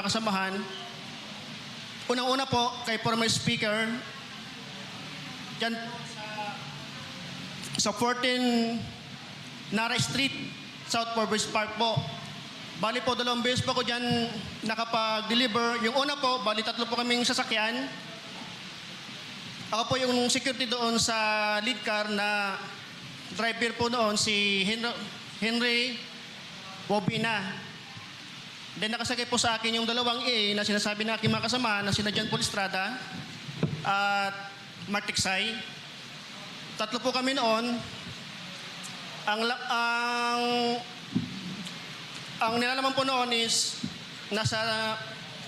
mga kasamahan. Unang-una po kay former speaker, dyan sa 14 Nara Street, South Forbes Park po. Bali po, 2 beses po ako dyan nakapag-deliver. Yung una po, bali 3 po kaming sasakyan. Ako po yung security doon sa lead car na driver po noon, si Henry Wobina. Then nakasakay po sa akin yung 2 A na sinasabi na aking mga kasama na sina John Paul Estrada at Mark Tiksay. 3 po kami noon. Ang nilalaman po noon is nasa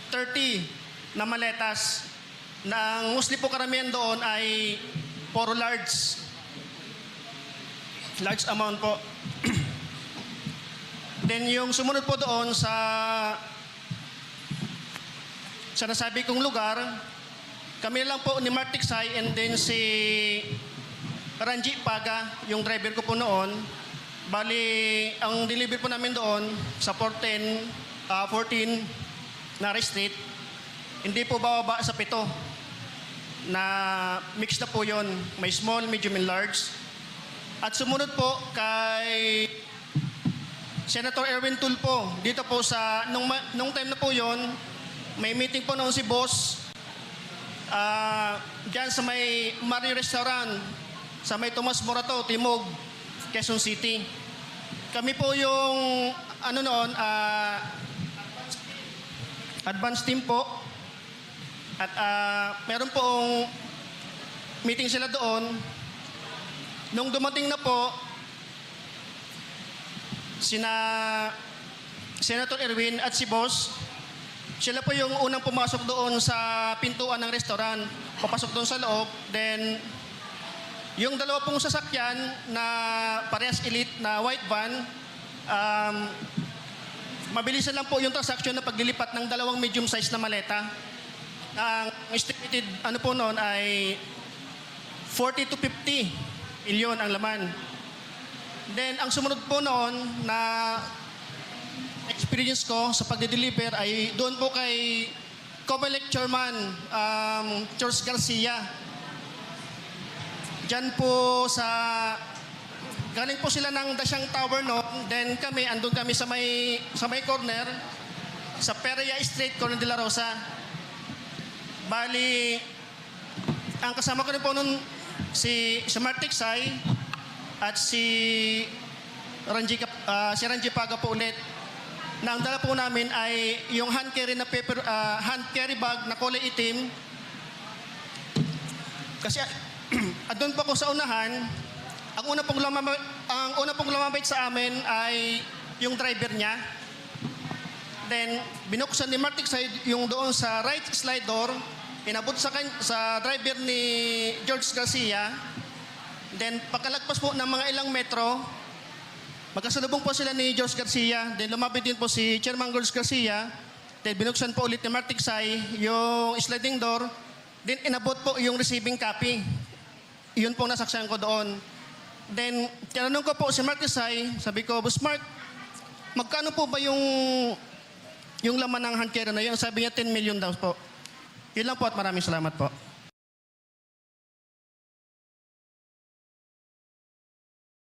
30 na maletas na ang mostly po karamihan doon ay puro large amount po. Then yung sumunod po doon sa nasabi kong lugar, kami lang po ni Mark Tiksay and then si Ranji Paga, yung driver ko po noon. Bali, ang deliver po namin doon sa 14 Nara Street, hindi po bababa sa 7 na mix na po yon. May small, medium, and large. At sumunod po kay Senator Erwin Tulfo, dito po sa, nung time na po yon, may meeting po noon si boss, dyan sa may Marie Restaurant, sa may Tomas Morato, Timog, Quezon City. Kami po yung, advance team po. At meron pong meeting sila doon. Nung dumating na po, sina Senator Erwin at si boss, sila po yung unang pumasok doon sa pintuan ng restaurant, papasok doon sa loob. Then yung 2 pong sasakyan na parehas elite na white van, mabilisan lang po yung transaction na paglilipat ng 2 medium size na maleta. Ang estimated po noon ay 40 to 50 milyon ang laman. Then, ang sumunod po noon na experience ko sa pagde-deliver ay doon po kay Comelec Chairman George Garcia. Diyan po galing po sila ng Dasyang Tower noon. Then kami, andun kami sa may corner, sa Perea Street, Corner de la Rosa. Bali, ang kasama ko rin po noon si Mark Tiksay at si Ranji Paga po ulit. Na ang dala po namin ay yung hand carry bag na kulay itim. Kasi doon po ako sa unahan, ang una pong lumamabit sa amin ay yung driver niya. Then binuksan ni Mark Tiksay yung doon sa right slide door, inabot sa driver ni George Garcia. Then pagkalagpas po ng mga ilang metro, magkasalubong po sila ni George Garcia. Then lumapit din po si Chairman George Garcia. Then binuksan po ulit ni Mark Tiksay yung sliding door. Then inabot po yung receiving copy. Yun po nasaksihan ko doon. Then tinanong ko po si Mark Tiksay, sabi ko, Boss Mark, magkano po ba yung laman ng hand carry na yun? Sabi niya 10 million daw po. Yun lang po at maraming salamat po.